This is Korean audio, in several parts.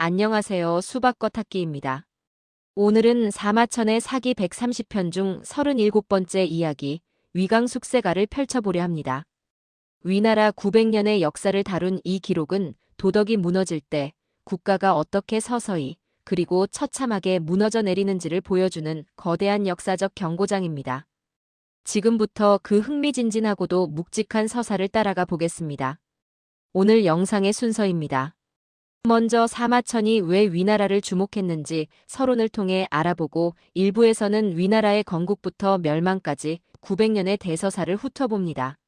안녕하세요. 수박겉핥기입니다. 오늘은 사마천의 사기 130편 중 37번째 이야기, 위강숙세가를 펼쳐보려 합니다. 위나라 900년의 역사를 다룬 이 기록은 도덕이 무너질 때 국가가 어떻게 서서히 그리고 처참하게 무너져 내리는지를 보여주는 거대한 역사적 경고장입니다. 지금부터 그 흥미진진하고도 묵직한 서사를 따라가 보겠습니다. 오늘 영상의 순서입니다. 먼저 사마천이 왜 위나라를 주목했는지 서론을 통해 알아보고 일부에서는 위나라의 건국부터 멸망까지 900년의 대서사를 훑어봅니다.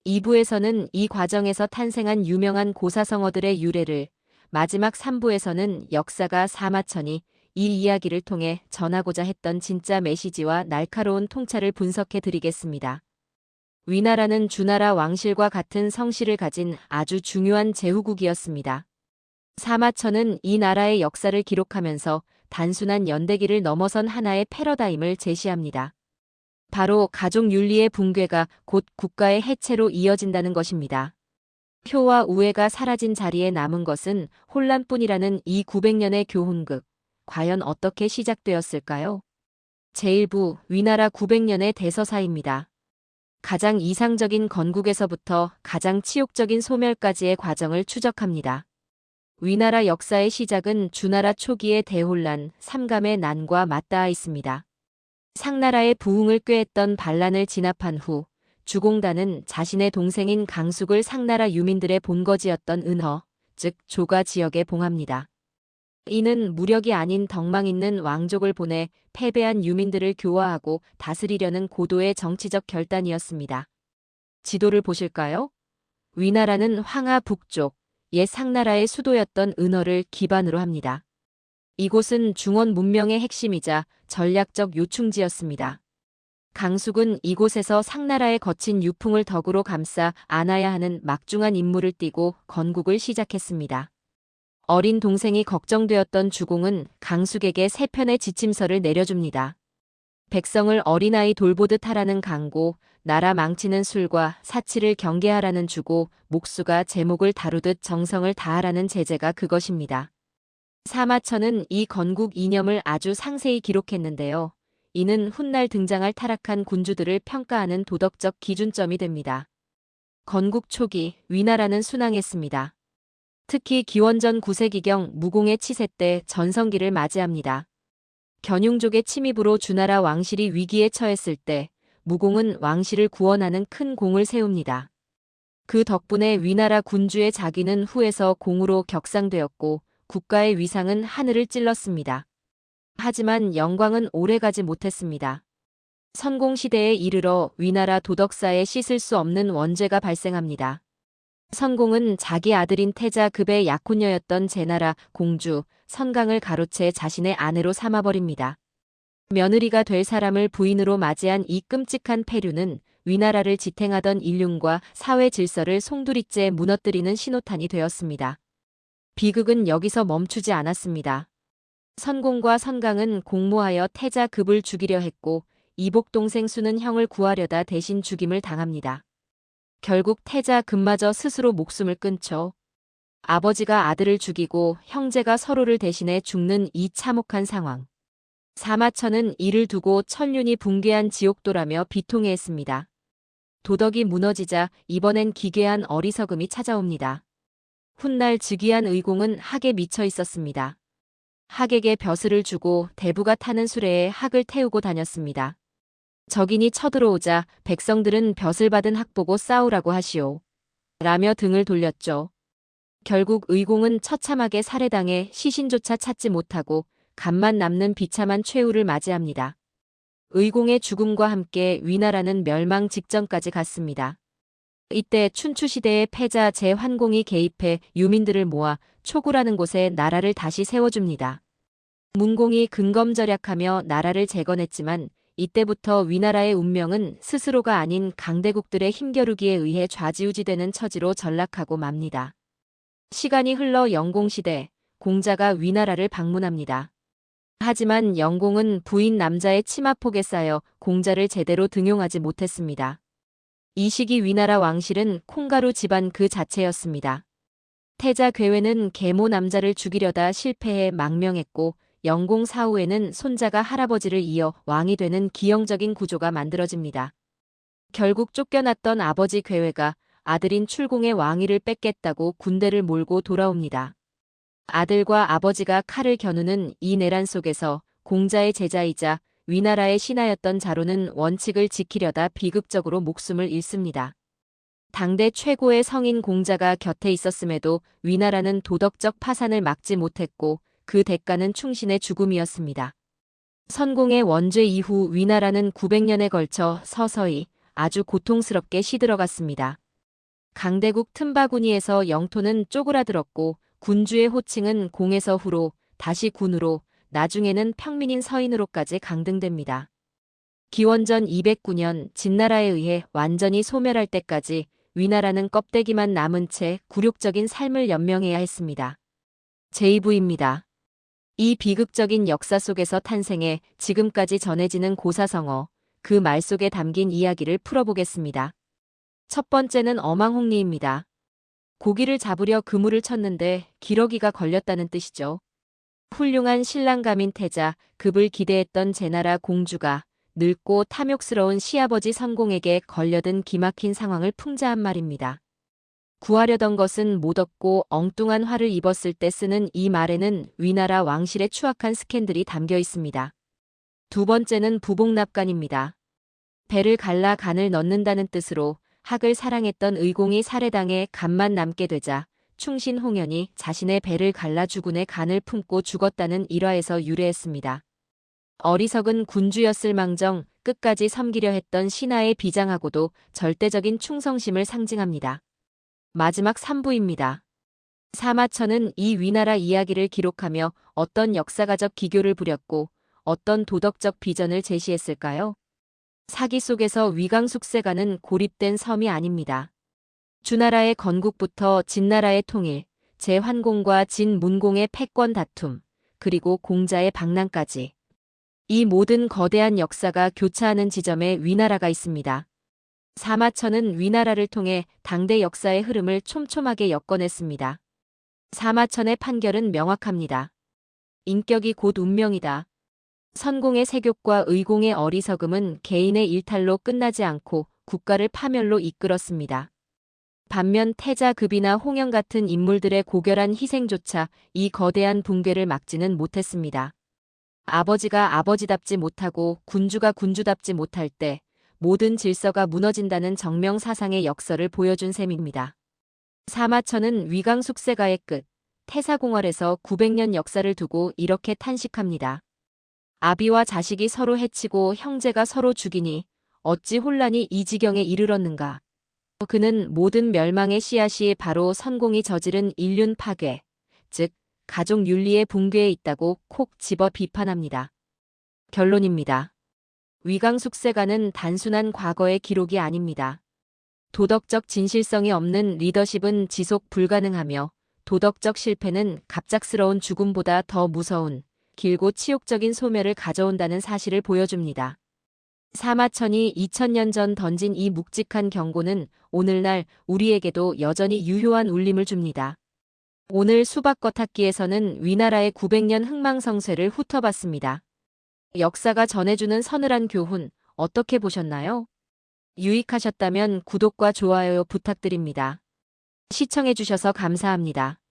2부에서는 이 과정에서 탄생한 유명한 고사성어들의 유래를, 마지막 3부에서는 역사가 사마천이 이 이야기를 통해 전하고자 했던 진짜 메시지와 날카로운 통찰을 분석해 드리겠습니다. 위나라는 주나라 왕실과 같은 성씨를 가진 아주 중요한 제후국이었습니다. 사마천은 이 나라의 역사를 기록하면서 단순한 연대기를 넘어선 하나의 패러다임을 제시합니다. 바로 가족 윤리의 붕괴가 곧 국가의 해체로 이어진다는 것입니다. 효와 우애가 사라진 자리에 남은 것은 혼란뿐이라는 이 900년의 교훈극, 과연 어떻게 시작되었을까요? 제1부 위나라 900년의 대서사입니다. 가장 이상적인 건국에서부터 가장 치욕적인 소멸까지의 과정을 추적합니다. 위나라 역사의 시작은 주나라 초기의 대혼란, 삼감의 난과 맞닿아 있습니다. 상나라의 부흥을 꾀했던 반란을 진압한 후 주공단은 자신의 동생인 강숙을 상나라 유민들의 본거지였던 은허, 즉 조가 지역에 봉합니다. 이는 무력이 아닌 덕망 있는 왕족을 보내 패배한 유민들을 교화하고 다스리려는 고도의 정치적 결단이었습니다. 지도를 보실까요? 위나라는 황하 북쪽, 옛 상나라의 수도였던 은허를 기반으로 합니다. 이곳은 중원 문명의 핵심이자 전략적 요충지였습니다. 강숙은 이곳에서 상나라의 거친 유풍을 덕으로 감싸 안아야 하는 막중한 임무를 띠고 건국을 시작했습니다. 어린 동생이 걱정되었던 주공은 강숙에게 세 편의 지침서를 내려줍니다. 백성을 어린아이 돌보듯 하라는 강고, 나라 망치는 술과 사치를 경계하라는 주고, 목수가 제목을 다루듯 정성을 다하라는 제재가 그것입니다. 사마천은 이 건국 이념을 아주 상세히 기록했는데요. 이는 훗날 등장할 타락한 군주들을 평가하는 도덕적 기준점이 됩니다. 건국 초기, 위나라는 순항했습니다. 특히 기원전 9세기경 무공의 치세 때 전성기를 맞이합니다. 견융족의 침입으로 주나라 왕실이 위기에 처했을 때 무공은 왕실을 구원하는 큰 공을 세웁니다. 그 덕분에 위나라 군주의 자기는 후에서 공으로 격상되었고 국가의 위상은 하늘을 찔렀습니다. 하지만 영광은 오래가지 못했습니다. 선공시대에 이르러 위나라 도덕사에 씻을 수 없는 원죄가 발생합니다. 선공은 자기 아들인 태자급의 약혼녀였던 제나라 공주 선강을 가로채 자신의 아내로 삼아버립니다. 며느리가 될 사람을 부인으로 맞이한 이 끔찍한 폐륜은 위나라를 지탱하던 인륜과 사회 질서를 송두리째 무너뜨리는 신호탄이 되었습니다. 비극은 여기서 멈추지 않았습니다. 선공과 선강은 공모하여 태자급을 죽이려 했고 이복 동생 수는 형을 구하려다 대신 죽임을 당합니다. 결국 태자급마저 스스로 목숨을 끊죠. 아버지가 아들을 죽이고 형제가 서로를 대신해 죽는 이 참혹한 상황. 사마천은 이를 두고 천륜이 붕괴한 지옥도라며 비통해했습니다. 도덕이 무너지자 이번엔 기괴한 어리석음이 찾아옵니다. 훗날 즉위한 의공은 학에 미쳐 있었습니다. 학에게 벼슬을 주고 대부가 타는 수레에 학을 태우고 다녔습니다. 적인이 쳐들어오자 백성들은 벼슬 받은 학 보고 싸우라고 하시오. 라며 등을 돌렸죠. 결국 의공은 처참하게 살해당해 시신조차 찾지 못하고 간만 남는 비참한 최후를 맞이합니다. 의공의 죽음과 함께 위나라는 멸망 직전까지 갔습니다. 이때 춘추시대의 패자 제환공이 개입해 유민들을 모아 초구라는 곳에 나라를 다시 세워줍니다. 문공이 근검절약하며 나라를 재건했지만 이때부터 위나라의 운명은 스스로가 아닌 강대국들의 힘겨루기에 의해 좌지우지되는 처지로 전락하고 맙니다. 시간이 흘러 영공시대, 공자가 위나라를 방문합니다. 하지만 영공은 부인 남자의 치마폭에 쌓여 공자를 제대로 등용하지 못했습니다. 이 시기 위나라 왕실은 콩가루 집안 그 자체였습니다. 태자 괴회는 계모 남자를 죽이려다 실패해 망명했고 영공 사후에는 손자가 할아버지를 이어 왕이 되는 기형적인 구조가 만들어집니다. 결국 쫓겨났던 아버지 괴회가 아들인 출공의 왕위를 뺏겠다고 군대를 몰고 돌아옵니다. 아들과 아버지가 칼을 겨누는 이 내란 속에서 공자의 제자이자 위나라의 신하였던 자로는 원칙을 지키려다 비극적으로 목숨을 잃습니다. 당대 최고의 성인 공자가 곁에 있었음에도 위나라는 도덕적 파산을 막지 못했고 그 대가는 충신의 죽음이었습니다. 선공의 원죄 이후 위나라는 900년에 걸쳐 서서히 아주 고통스럽게 시들어갔습니다. 강대국 틈바구니에서 영토는 쪼그라들었고 군주의 호칭은 공에서 후로, 다시 군으로, 나중에는 평민인 서인으로까지 강등됩니다. 기원전 209년 진나라에 의해 완전히 소멸할 때까지 위나라는 껍데기만 남은 채 굴욕적인 삶을 연명해야 했습니다. 제2부입니다. 이 비극적인 역사 속에서 탄생해 지금까지 전해지는 고사성어, 그 말 속에 담긴 이야기를 풀어보겠습니다. 첫 번째는 어망홍리입니다. 고기를 잡으려 그물을 쳤는데 기러기가 걸렸다는 뜻이죠. 훌륭한 신랑감인 태자, 급을 기대했던 제나라 공주가 늙고 탐욕스러운 시아버지 선공에게 걸려든 기막힌 상황을 풍자한 말입니다. 구하려던 것은 못 얻고 엉뚱한 화를 입었을 때 쓰는 이 말에는 위나라 왕실의 추악한 스캔들이 담겨 있습니다. 두 번째는 부복납간입니다. 배를 갈라 간을 넣는다는 뜻으로 학을 사랑했던 의공이 살해당해 간만 남게 되자 충신 홍연이 자신의 배를 갈라 주군의 간을 품고 죽었다는 일화에서 유래했습니다. 어리석은 군주였을 망정 끝까지 섬기려 했던 신하의 비장하고도 절대적인 충성심을 상징합니다. 마지막 3부입니다. 사마천은 이 위나라 이야기를 기록하며 어떤 역사가적 기교를 부렸고 어떤 도덕적 비전을 제시했을까요? 사기 속에서 위강숙세가는 고립된 섬이 아닙니다. 주나라의 건국부터 진나라의 통일, 제환공과 진문공의 패권 다툼, 그리고 공자의 방랑까지. 이 모든 거대한 역사가 교차하는 지점에 위나라가 있습니다. 사마천은 위나라를 통해 당대 역사의 흐름을 촘촘하게 엮어냈습니다. 사마천의 판결은 명확합니다. 인격이 곧 운명이다. 선공의 세욕과 의공의 어리석음은 개인의 일탈로 끝나지 않고 국가를 파멸로 이끌었습니다. 반면 태자급이나 홍영 같은 인물들의 고결한 희생조차 이 거대한 붕괴를 막지는 못했습니다. 아버지가 아버지답지 못하고 군주가 군주답지 못할 때 모든 질서가 무너진다는 정명사상의 역설을 보여준 셈입니다. 사마천은 위강숙세가의 끝, 태사공활에서 900년 역사를 두고 이렇게 탄식합니다. 아비와 자식이 서로 해치고 형제가 서로 죽이니 어찌 혼란이 이 지경에 이르렀는가. 그는 모든 멸망의 씨앗이 바로 선공이 저지른 인륜 파괴, 즉 가족 윤리의 붕괴에 있다고 콕 집어 비판합니다. 결론입니다. 위강숙세가는 단순한 과거의 기록이 아닙니다. 도덕적 진실성이 없는 리더십은 지속 불가능하며 도덕적 실패는 갑작스러운 죽음보다 더 무서운 길고 치욕적인 소멸을 가져온다는 사실을 보여줍니다. 사마천이 2000년 전 던진 이 묵직한 경고는 오늘날 우리에게도 여전히 유효한 울림을 줍니다. 오늘 수박 겉핥기에서는 위나라의 900년 흥망성쇠를 훑어봤습니다. 역사가 전해주는 서늘한 교훈 어떻게 보셨나요? 유익하셨다면 구독과 좋아요 부탁드립니다. 시청해주셔서 감사합니다.